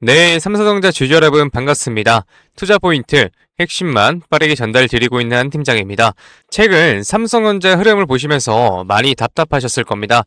네, 삼성전자 주주 여러분 반갑습니다. 투자 포인트, 핵심만 빠르게 전달드리고 있는 한 팀장입니다. 최근 삼성전자 흐름을 보시면서 많이 답답하셨을 겁니다.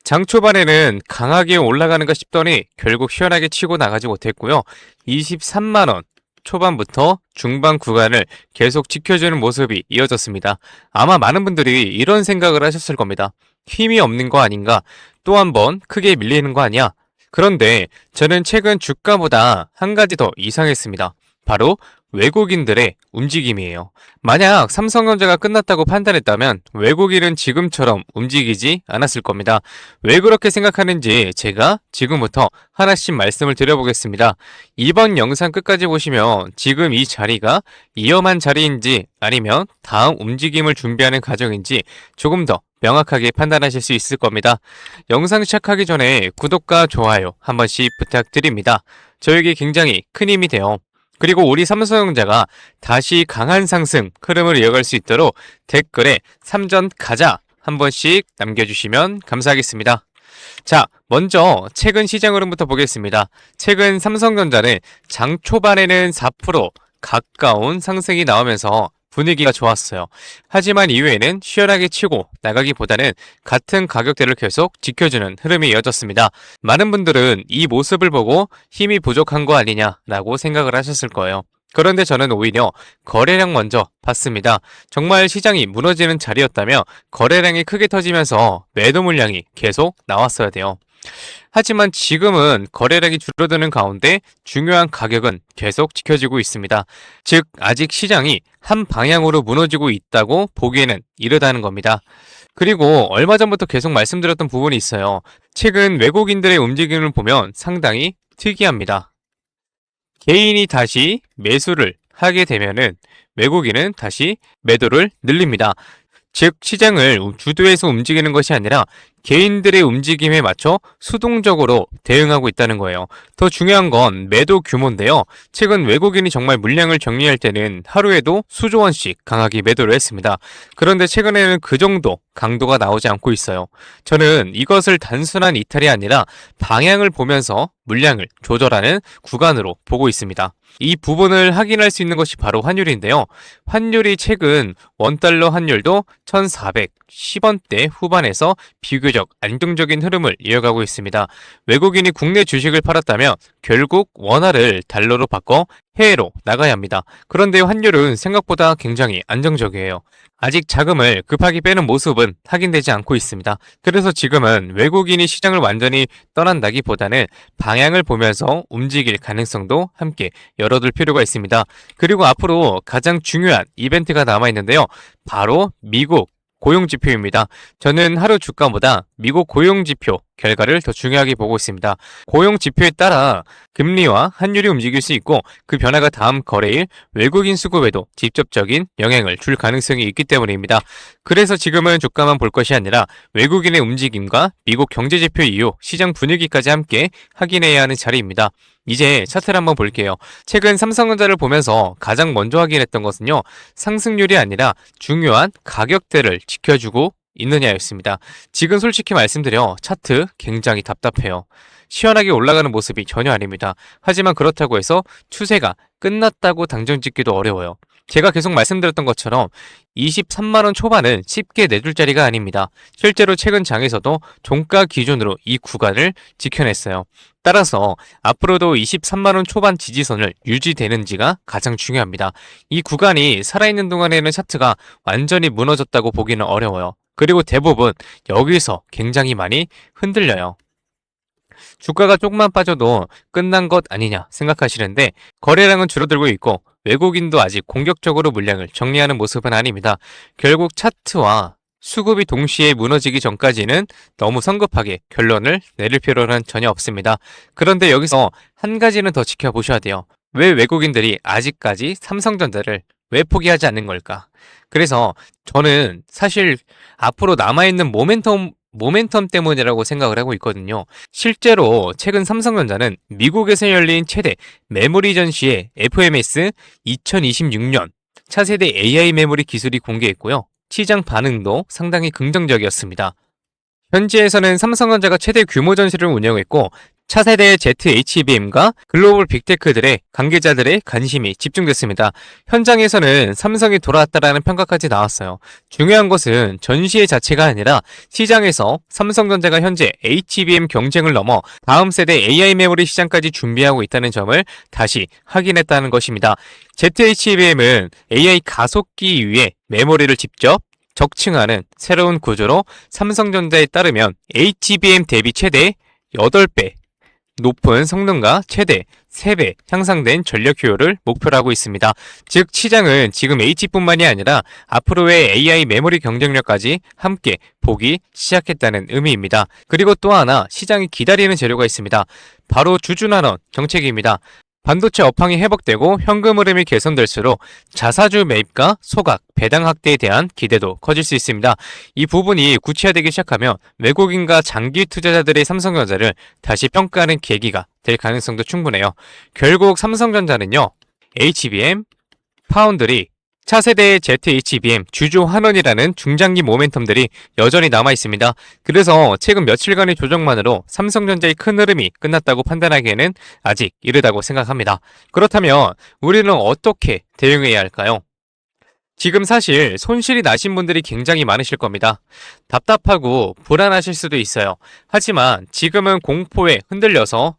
장 초반에는 강하게 올라가는가 싶더니 결국 시원하게 치고 나가지 못했고요. 23만원 초반부터 중반 구간을 계속 지켜주는 모습이 이어졌습니다. 아마 많은 분들이 이런 생각을 하셨을 겁니다. 힘이 없는 거 아닌가? 또 한 번 크게 밀리는 거 아니야? 그런데 저는 최근 주가보다 한 가지 더 이상했습니다. 바로 외국인들의 움직임이에요. 만약 삼성전자가 끝났다고 판단했다면 외국인은 지금처럼 움직이지 않았을 겁니다. 왜 그렇게 생각하는지 제가 지금부터 하나씩 말씀을 드려보겠습니다. 이번 영상 끝까지 보시면 지금 이 자리가 위험한 자리인지 아니면 다음 움직임을 준비하는 과정인지 조금 더 명확하게 판단하실 수 있을 겁니다. 영상 시작하기 전에 구독과 좋아요 한 번씩 부탁드립니다. 저에게 굉장히 큰 힘이 돼요. 그리고 우리 삼성전자가 다시 강한 상승 흐름을 이어갈 수 있도록 댓글에 삼전 가자 한 번씩 남겨주시면 감사하겠습니다. 자, 먼저 최근 시장 흐름부터 보겠습니다. 최근 삼성전자는 장 초반에는 4% 가까운 상승이 나오면서 분위기가 좋았어요. 하지만 이후에는 시원하게 치고 나가기보다는 같은 가격대를 계속 지켜주는 흐름이 이어졌습니다. 많은 분들은 이 모습을 보고 힘이 부족한 거 아니냐라고 생각을 하셨을 거예요. 그런데 저는 오히려 거래량 먼저 봤습니다. 정말 시장이 무너지는 자리였다면 거래량이 크게 터지면서 매도 물량이 계속 나왔어야 돼요. 하지만 지금은 거래량이 줄어드는 가운데 중요한 가격은 계속 지켜지고 있습니다. 즉, 아직 시장이 한 방향으로 무너지고 있다고 보기에는 이르다는 겁니다. 그리고 얼마 전부터 계속 말씀드렸던 부분이 있어요. 최근 외국인들의 움직임을 보면 상당히 특이합니다. 개인이 다시 매수를 하게 되면은 외국인은 다시 매도를 늘립니다. 즉, 시장을 주도해서 움직이는 것이 아니라 개인들의 움직임에 맞춰 수동적으로 대응하고 있다는 거예요. 더 중요한 건 매도 규모인데요. 최근 외국인이 정말 물량을 정리할 때는 하루에도 수조 원씩 강하게 매도를 했습니다. 그런데 최근에는 그 정도 강도가 나오지 않고 있어요. 저는 이것을 단순한 이탈이 아니라 방향을 보면서 물량을 조절하는 구간으로 보고 있습니다. 이 부분을 확인할 수 있는 것이 바로 환율인데요. 환율이 최근 원달러 환율도 1410원대 후반에서 비교적 안정적인 흐름을 이어가고 있습니다. 외국인이 국내 주식을 팔았다면 결국 원화를 달러로 바꿔 해외로 나가야 합니다. 그런데 환율은 생각보다 굉장히 안정적이에요. 아직 자금을 급하게 빼는 모습은 확인되지 않고 있습니다. 그래서 지금은 외국인이 시장을 완전히 떠난다기보다는 방향을 보면서 움직일 가능성도 함께 열어둘 필요가 있습니다. 그리고 앞으로 가장 중요한 이벤트가 남아있는데요. 바로 미국 고용지표입니다. 저는 하루 주가보다 미국 고용지표 결과를 더 중요하게 보고 있습니다. 고용지표에 따라 금리와 환율이 움직일 수 있고 그 변화가 다음 거래일 외국인 수급에도 직접적인 영향을 줄 가능성이 있기 때문입니다. 그래서 지금은 주가만 볼 것이 아니라 외국인의 움직임과 미국 경제지표 이후 시장 분위기까지 함께 확인해야 하는 자리입니다. 이제 차트를 한번 볼게요. 최근 삼성전자를 보면서 가장 먼저 확인했던 것은요. 상승률이 아니라 중요한 가격대를 지켜주고 있느냐였습니다. 지금 솔직히 말씀드려 차트 굉장히 답답해요. 시원하게 올라가는 모습이 전혀 아닙니다. 하지만 그렇다고 해서 추세가 끝났다고 당정 짓기도 어려워요. 제가 계속 말씀드렸던 것처럼 23만원 초반은 쉽게 내줄 자리가 아닙니다. 실제로 최근 장에서도 종가 기준으로 이 구간을 지켜냈어요. 따라서 앞으로도 23만원 초반 지지선을 유지되는지가 가장 중요합니다. 이 구간이 살아있는 동안에는 차트가 완전히 무너졌다고 보기는 어려워요. 그리고 대부분 여기서 굉장히 많이 흔들려요. 주가가 조금만 빠져도 끝난 것 아니냐 생각하시는데 거래량은 줄어들고 있고 외국인도 아직 공격적으로 물량을 정리하는 모습은 아닙니다. 결국 차트와 수급이 동시에 무너지기 전까지는 너무 성급하게 결론을 내릴 필요는 전혀 없습니다. 그런데 여기서 한 가지는 더 지켜보셔야 돼요. 왜 외국인들이 아직까지 삼성전자를 왜 포기하지 않는 걸까? 그래서 저는 사실 앞으로 남아있는 모멘텀 때문이라고 생각을 하고 있거든요. 실제로 최근 삼성전자는 미국에서 열린 최대 메모리 전시회 FMS 2026년 차세대 AI 메모리 기술이 공개했고요. 시장 반응도 상당히 긍정적이었습니다. 현지에서는 삼성전자가 최대 규모 전시를 운영했고 차세대 ZHBM과 글로벌 빅테크들의 관계자들의 관심이 집중됐습니다. 현장에서는 삼성이 돌아왔다라는 평가까지 나왔어요. 중요한 것은 전시회 자체가 아니라 시장에서 삼성전자가 현재 HBM 경쟁을 넘어 다음 세대 AI 메모리 시장까지 준비하고 있다는 점을 다시 확인했다는 것입니다. ZHBM은 AI 가속기 위해 메모리를 직접 적층하는 새로운 구조로 삼성전자에 따르면 HBM 대비 최대 8배 높은 성능과 최대 3배 향상된 전력 효율을 목표로 하고 있습니다. 즉 시장은 지금 H뿐만이 아니라 앞으로의 AI 메모리 경쟁력까지 함께 보기 시작했다는 의미입니다. 그리고 또 하나 시장이 기다리는 재료가 있습니다. 바로 주주난원 정책입니다. 반도체 업황이 회복되고 현금 흐름이 개선될수록 자사주 매입과 소각, 배당 확대에 대한 기대도 커질 수 있습니다. 이 부분이 구체화되기 시작하면 외국인과 장기 투자자들의 삼성전자를 다시 평가하는 계기가 될 가능성도 충분해요. 결국 삼성전자는요, HBM, 파운드리, 차세대의 ZHBM, 주조 환원이라는 중장기 모멘텀들이 여전히 남아있습니다. 그래서 최근 며칠간의 조정만으로 삼성전자의 큰 흐름이 끝났다고 판단하기에는 아직 이르다고 생각합니다. 그렇다면 우리는 어떻게 대응해야 할까요? 지금 사실 손실이 나신 분들이 굉장히 많으실 겁니다. 답답하고 불안하실 수도 있어요. 하지만 지금은 공포에 흔들려서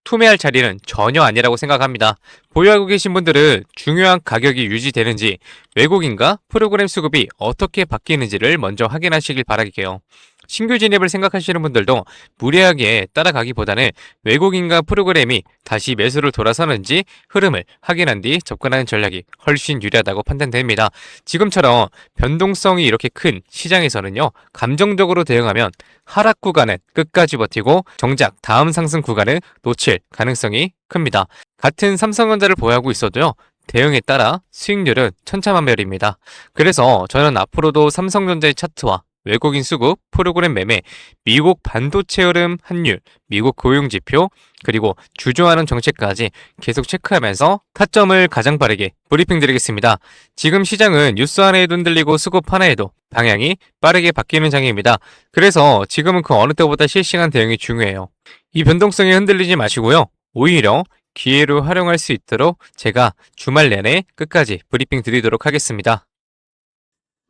투매할 자리는 전혀 아니라고 생각합니다. 보유하고 계신 분들은 중요한 가격이 유지되는지, 외국인과 프로그램 수급이 어떻게 바뀌는지를 먼저 확인하시길 바랄게요. 신규 진입을 생각하시는 분들도 무리하게 따라가기보다는 외국인과 프로그램이 다시 매수를 돌아서는지 흐름을 확인한 뒤 접근하는 전략이 훨씬 유리하다고 판단됩니다. 지금처럼 변동성이 이렇게 큰 시장에서는요, 감정적으로 대응하면 하락 구간은 끝까지 버티고 정작 다음 상승 구간은 놓칠 가능성이 큽니다. 같은 삼성전자를 보유하고 있어도요, 대응에 따라 수익률은 천차만별입니다. 그래서 저는 앞으로도 삼성전자의 차트와 외국인 수급, 프로그램 매매, 미국 반도체 흐름 환율, 미국 고용지표, 그리고 주저하는 정책까지 계속 체크하면서 타점을 가장 빠르게 브리핑 드리겠습니다. 지금 시장은 뉴스 하나에도 흔들리고 수급 하나에도 방향이 빠르게 바뀌는 장입니다. 그래서 지금은 그 어느 때보다 실시간 대응이 중요해요. 이 변동성에 흔들리지 마시고요. 오히려 기회로 활용할 수 있도록 제가 주말 내내 끝까지 브리핑 드리도록 하겠습니다.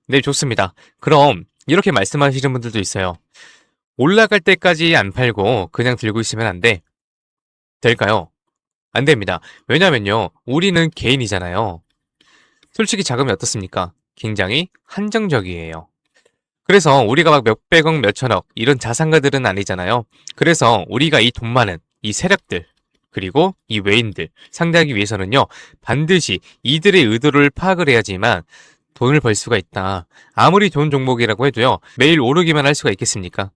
네, 좋습니다. 그럼 이렇게 말씀하시는 분들도 있어요. 올라갈 때까지 안 팔고 그냥 들고 있으면 안 돼. 될까요? 안 됩니다. 왜냐면요, 우리는 개인이잖아요. 솔직히 자금이 어떻습니까? 굉장히 한정적이에요. 그래서 우리가 막 몇백억, 몇천억 이런 자산가들은 아니잖아요. 그래서 우리가 이 돈 많은 이 세력들, 그리고 이 외인들 상대하기 위해서는요, 반드시 이들의 의도를 파악을 해야지만 돈을 벌 수가 있다. 아무리 좋은 종목이라고 해도요, 매일 오르기만 할 수가 있겠습니까?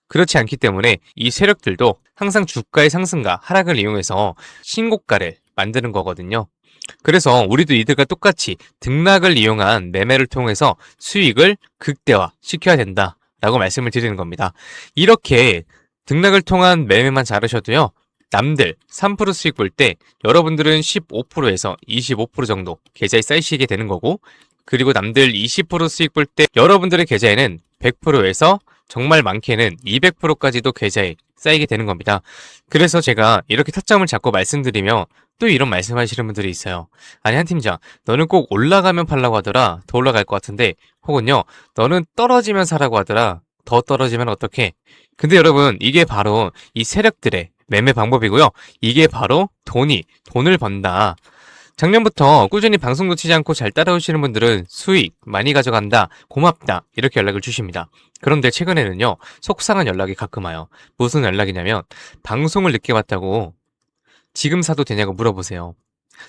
그렇지 않기 때문에 이 세력들도 항상 주가의 상승과 하락을 이용해서 신고가를 만드는 거거든요. 그래서 우리도 이들과 똑같이 등락을 이용한 매매를 통해서 수익을 극대화 시켜야 된다라고 말씀을 드리는 겁니다. 이렇게 등락을 통한 매매만 잘하셔도요, 남들 3% 수익 볼 때 여러분들은 15%에서 25% 정도 계좌에 쌓이시게 되는 거고, 그리고 남들 20% 수익 볼 때 여러분들의 계좌에는 100%에서 정말 많게는 200%까지도 계좌에 쌓이게 되는 겁니다. 그래서 제가 이렇게 타점을 잡고 말씀드리며 또 이런 말씀하시는 분들이 있어요. 아니, 한 팀장, 너는 꼭 올라가면 팔라고 하더라. 더 올라갈 것 같은데. 혹은요, 너는 떨어지면 사라고 하더라. 더 떨어지면 어떡해? 근데 여러분, 이게 바로 이 세력들의 매매 방법이고요. 이게 바로 돈을 번다. 작년부터 꾸준히 방송 놓치지 않고 잘 따라오시는 분들은 수익 많이 가져간다, 고맙다 이렇게 연락을 주십니다. 그런데 최근에는요, 속상한 연락이 가끔 와요. 무슨 연락이냐면 방송을 늦게 봤다고 지금 사도 되냐고 물어보세요.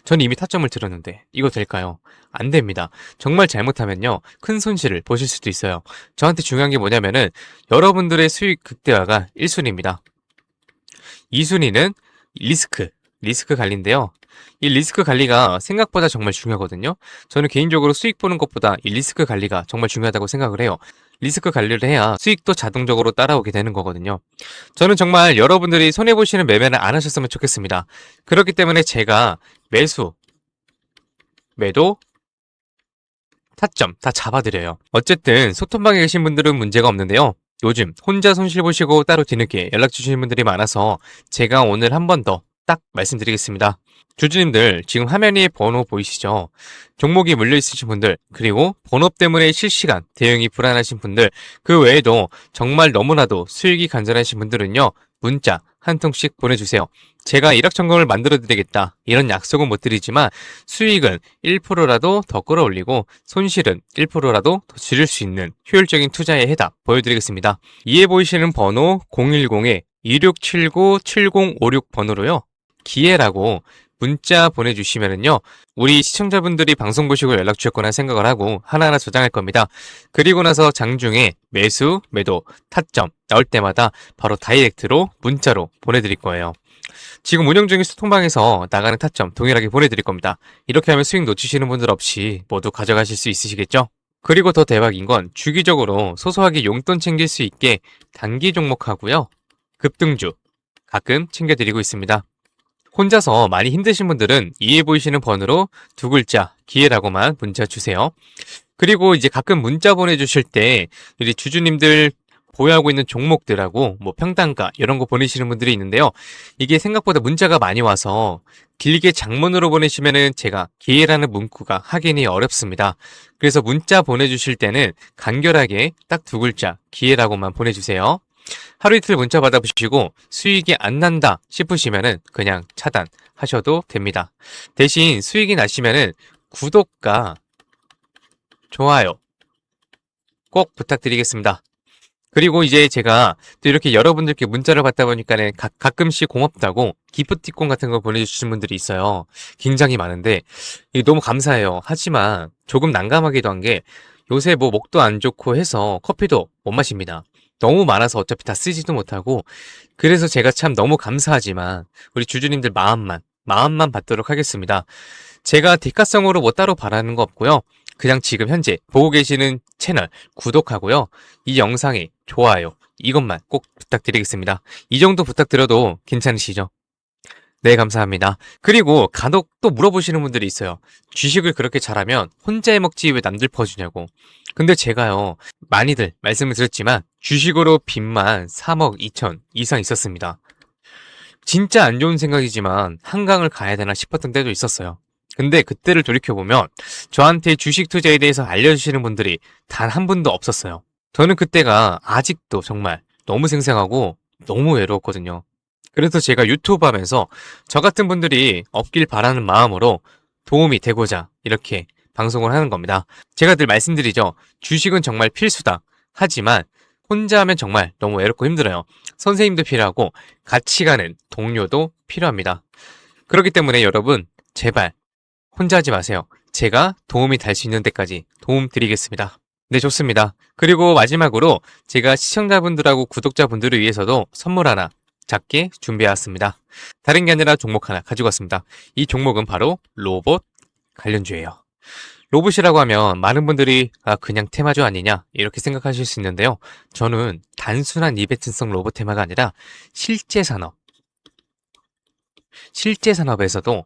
전 이미 타점을 들었는데 이거 될까요? 안 됩니다. 정말 잘못하면요, 큰 손실을 보실 수도 있어요. 저한테 중요한 게 뭐냐면은 여러분들의 수익 극대화가 1순위입니다. 2순위는 리스크 관리인데요. 이 리스크 관리가 생각보다 정말 중요하거든요. 저는 개인적으로 수익 보는 것보다 이 리스크 관리가 정말 중요하다고 생각을 해요. 리스크 관리를 해야 수익도 자동적으로 따라오게 되는 거거든요. 저는 정말 여러분들이 손해보시는 매매는 안 하셨으면 좋겠습니다. 그렇기 때문에 제가 매수, 매도, 타점 다 잡아드려요. 어쨌든 소통방에 계신 분들은 문제가 없는데요. 요즘 혼자 손실 보시고 따로 뒤늦게 연락 주시는 분들이 많아서 제가 오늘 한 번 더 딱 말씀드리겠습니다. 주주님들 지금 화면 위에 번호 보이시죠? 종목이 물려 있으신 분들, 그리고 번호 때문에 실시간 대응이 불안하신 분들, 그 외에도 정말 너무나도 수익이 간절하신 분들은요, 문자 한 통씩 보내주세요. 제가 일확천금을 만들어 드리겠다, 이런 약속은 못 드리지만 수익은 1%라도 더 끌어올리고 손실은 1%라도 더 줄일 수 있는 효율적인 투자의 해답 보여드리겠습니다. 이에 보이시는 번호 010-2679-7056 번호로요, 기회라고 문자 보내주시면은요, 우리 시청자분들이 방송 보시고 연락 주셨구나 생각을 하고 하나하나 저장할 겁니다. 그리고 나서 장중에 매수, 매도, 타점 나올 때마다 바로 다이렉트로 문자로 보내드릴 거예요. 지금 운영 중인 소통방에서 나가는 타점 동일하게 보내드릴 겁니다. 이렇게 하면 수익 놓치시는 분들 없이 모두 가져가실 수 있으시겠죠? 그리고 더 대박인 건 주기적으로 소소하게 용돈 챙길 수 있게 단기 종목하고요, 급등주 가끔 챙겨드리고 있습니다. 혼자서 많이 힘드신 분들은 이에 보이시는 번호로 두 글자 기회라고만 문자 주세요. 그리고 이제 가끔 문자 보내주실 때 우리 주주님들 보유하고 있는 종목들하고 뭐 평단가 이런 거 보내시는 분들이 있는데요. 이게 생각보다 문자가 많이 와서 길게 장문으로 보내시면은 제가 기회라는 문구가 확인이 어렵습니다. 그래서 문자 보내주실 때는 간결하게 딱 두 글자 기회라고만 보내주세요. 하루 이틀 문자 받아보시고 수익이 안 난다 싶으시면은 그냥 차단하셔도 됩니다. 대신 수익이 나시면은 구독과 좋아요 꼭 부탁드리겠습니다. 그리고 이제 제가 또 이렇게 여러분들께 문자를 받다 보니까는 가끔씩 고맙다고 기프티콘 같은 거 보내주시는 분들이 있어요. 굉장히 많은데 이게 너무 감사해요. 하지만 조금 난감하기도 한 게 요새 뭐 목도 안 좋고 해서 커피도 못 마십니다. 너무 많아서 어차피 다 쓰지도 못하고, 그래서 제가 참 너무 감사하지만 우리 주주님들 마음만 받도록 하겠습니다. 제가 대가성으로 뭐 따로 바라는 거 없고요. 그냥 지금 현재 보고 계시는 채널 구독하고요, 이 영상에 좋아요 이것만 꼭 부탁드리겠습니다. 이 정도 부탁드려도 괜찮으시죠? 네, 감사합니다. 그리고 간혹 또 물어보시는 분들이 있어요. 주식을 그렇게 잘하면 혼자 해먹지 왜 남들 퍼주냐고. 근데 제가요, 많이들 말씀을 드렸지만 주식으로 빚만 3억 2천 이상 있었습니다. 진짜 안 좋은 생각이지만 한강을 가야 되나 싶었던 때도 있었어요. 근데 그때를 돌이켜보면 저한테 주식 투자에 대해서 알려주시는 분들이 단 한 분도 없었어요. 저는 그때가 아직도 정말 너무 생생하고 너무 외로웠거든요. 그래서 제가 유튜브 하면서 저 같은 분들이 없길 바라는 마음으로 도움이 되고자 이렇게 방송을 하는 겁니다. 제가 늘 말씀드리죠. 주식은 정말 필수다. 하지만 혼자 하면 정말 너무 외롭고 힘들어요. 선생님도 필요하고 같이 가는 동료도 필요합니다. 그렇기 때문에 여러분, 제발 혼자 하지 마세요. 제가 도움이 될 수 있는 데까지 도움 드리겠습니다. 네, 좋습니다. 그리고 마지막으로 제가 시청자분들하고 구독자분들을 위해서도 선물 하나 작게 준비해왔습니다. 다른 게 아니라 종목 하나 가지고 왔습니다. 이 종목은 바로 로봇 관련주예요. 로봇이라고 하면 많은 분들이 그냥 테마주 아니냐 이렇게 생각하실 수 있는데요. 저는 단순한 이벤트성 로봇 테마가 아니라 실제 산업에서도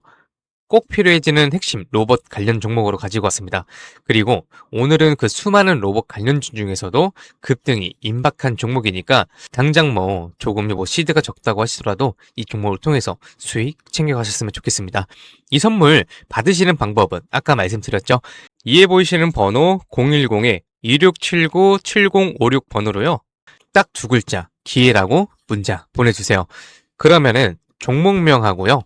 꼭 필요해지는 핵심 로봇 관련 종목으로 가지고 왔습니다. 그리고 오늘은 그 수많은 로봇 관련주 중에서도 급등이 임박한 종목이니까 당장 뭐 조금 시드가 적다고 하시더라도 이 종목을 통해서 수익 챙겨가셨으면 좋겠습니다. 이 선물 받으시는 방법은 아까 말씀드렸죠. 이에 보이시는 번호 010-2679-7056 번호로요, 딱 두 글자 기회라고 문자 보내주세요. 그러면은 종목명하고요,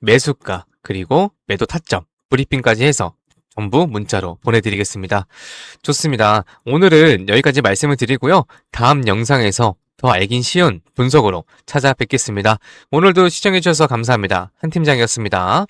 매수가 그리고 매도 타점 브리핑까지 해서 전부 문자로 보내드리겠습니다. 좋습니다. 오늘은 여기까지 말씀을 드리고요. 다음 영상에서 더 알긴 쉬운 분석으로 찾아뵙겠습니다. 오늘도 시청해주셔서 감사합니다. 한 팀장이었습니다.